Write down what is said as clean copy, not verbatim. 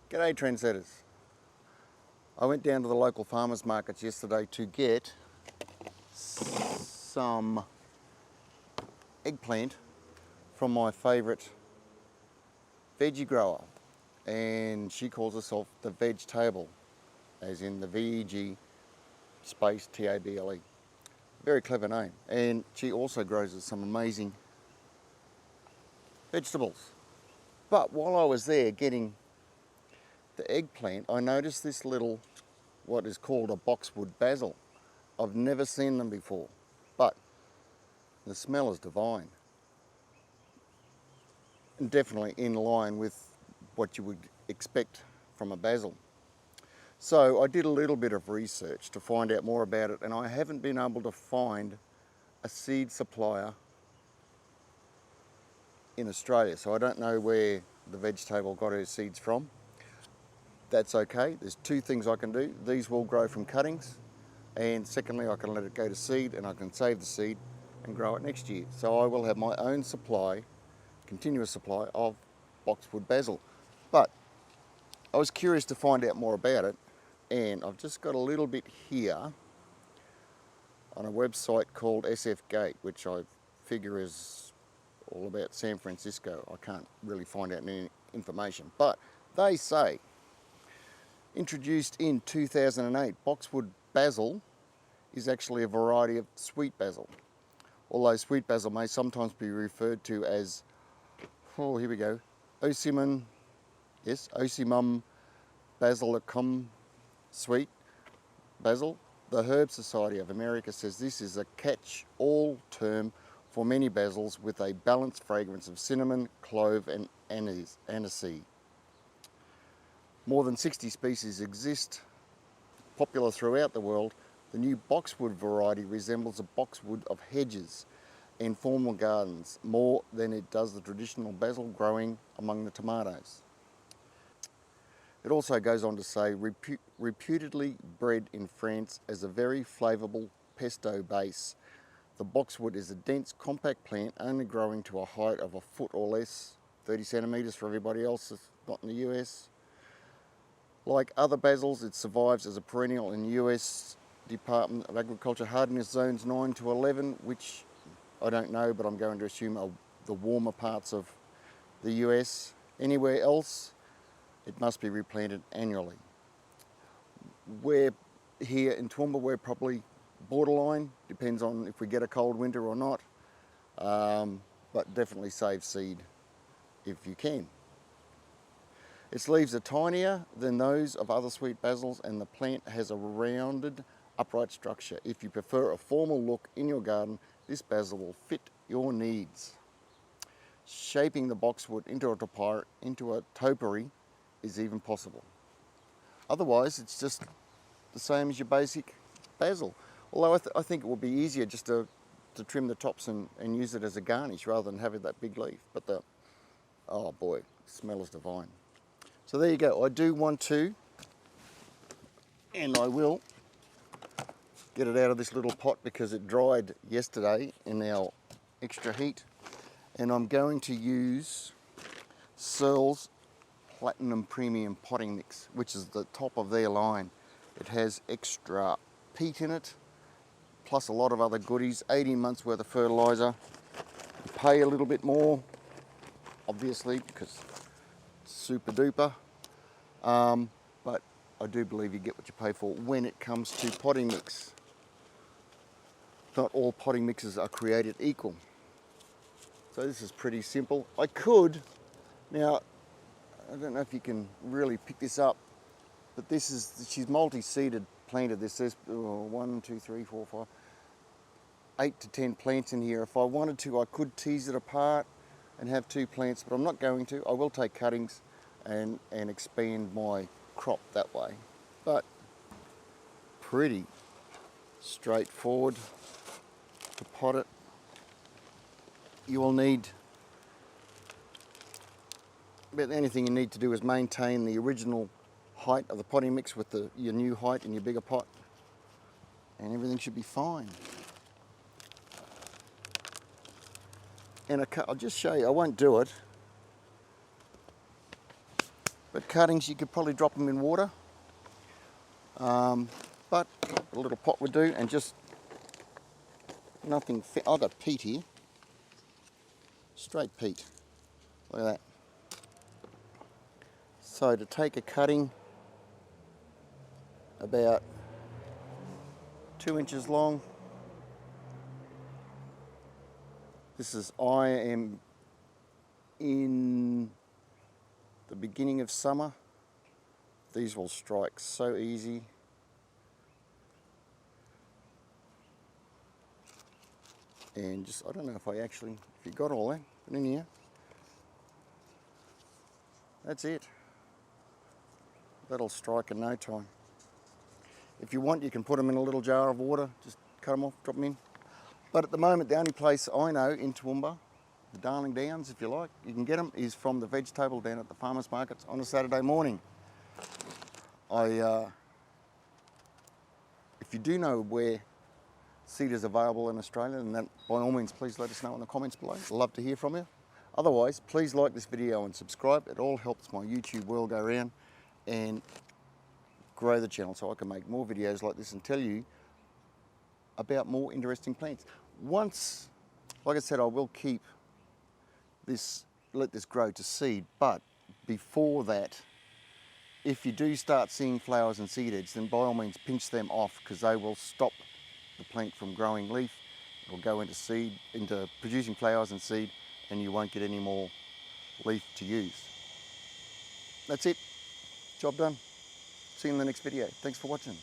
G'day trendsetters. I went down to the local farmers markets yesterday to get some eggplant from my favourite veggie grower, and she calls herself the Veg Table, as in the VEG space TABLE. Very clever name, and she also grows some amazing vegetables. But while I was there getting the eggplant, I noticed this little, what is called a Boxwood Basil. I've never seen them before, but the smell is divine. And definitely in line with what you would expect from a basil. So I did a little bit of research to find out more about it, and I haven't been able to find a seed supplier in Australia. So I don't know where the Veg Table got her seeds from. That's okay. There's two things I can do. These will grow from cuttings, and secondly, I can let it go to seed and I can save the seed and grow it next year. So I will have my own supply, continuous supply of Boxwood Basil. But I was curious to find out more about it, and I've just got a little bit here on a website called SF Gate, which I figure is all about San Francisco. I can't really find out any information, but they say, introduced in 2008, Boxwood Basil is actually a variety of sweet basil. Although sweet basil may sometimes be referred to as, oh, here we go, Ocimum, yes, Ocimum basilicum sweet basil. The Herb Society of America says this is a catch-all term for many basils with a balanced fragrance of cinnamon, clove and anise. More than 60 species exist, popular throughout the world. The new Boxwood variety resembles a boxwood of hedges and formal gardens more than it does the traditional basil growing among the tomatoes. It also goes on to say, reputedly bred in France as a very flavourable pesto base, the boxwood is a dense, compact plant only growing to a height of a foot or less, 30 centimetres for everybody else that's not in the US. Like other basils, it survives as a perennial in the US Department of Agriculture hardiness zones 9 to 11, which I don't know, but I'm going to assume are the warmer parts of the US. Anywhere else, it must be replanted annually. We're here in Toowoomba, we're probably borderline, depends on if we get a cold winter or not, but definitely save seed if you can. Its leaves are tinier than those of other sweet basils, and the plant has a rounded, upright structure. If you prefer a formal look in your garden, this basil will fit your needs. Shaping the boxwood into a topiary is even possible. Otherwise, it's just the same as your basic basil. Although I think it will be easier just to trim the tops and use it as a garnish rather than having that big leaf. But oh boy, the smell is divine. So there you go. I do want to, and I will, get it out of this little pot because it dried yesterday in our extra heat. And I'm going to use Searle's Platinum Premium Potting Mix, which is the top of their line. It has extra peat in it, plus a lot of other goodies, 18 months worth of fertiliser. You pay a little bit more, obviously, because super duper, but I do believe you get what you pay for when it comes to potting mix. Not all potting mixes are created equal. So this is pretty simple. I could, now, I don't know if you can really pick this up, but this is, she's multi-seeded planted this. There's 1, 2, 3, 4, 5, 8 to 10 plants in here. If I wanted to, I could tease it apart and have 2 plants, but I'm not going to. I will take cuttings and expand my crop that way. But pretty straightforward to pot it. You will need, about the only thing you need to do is maintain the original height of the potting mix with your new height in your bigger pot, and everything should be fine. And I'll just show you, I won't do it, But cuttings, you could probably drop them in water. But a little pot would do, and just nothing. I've got peat here, straight peat. Look at that. So to take a cutting about 2 inches long. I am in the beginning of summer. These will strike so easy. And just, I don't know if you got all that, but in here, that's it. That'll strike in no time. If you want, you can put them in a little jar of water, just cut them off, drop them in. But at the moment, the only place I know in Toowoomba, the Darling Downs, if you like, you can get them, is from the veg table down at the farmers markets on a Saturday morning. If you do know where seed is available in Australia, then that, by all means, please let us know in the comments below. I'd love to hear from you. Otherwise, please like this video and subscribe. It all helps my YouTube world go around and grow the channel so I can make more videos like this and tell you about more interesting plants. Once, like I said, I will keep this, let this grow to seed, but before that, if you do start seeing flowers and seed heads, then by all means pinch them off, because they will stop the plant from growing leaf. It will go into seed, into producing flowers and seed, and you won't get any more leaf to use. That's it. Job done. See you in the next video. Thanks for watching.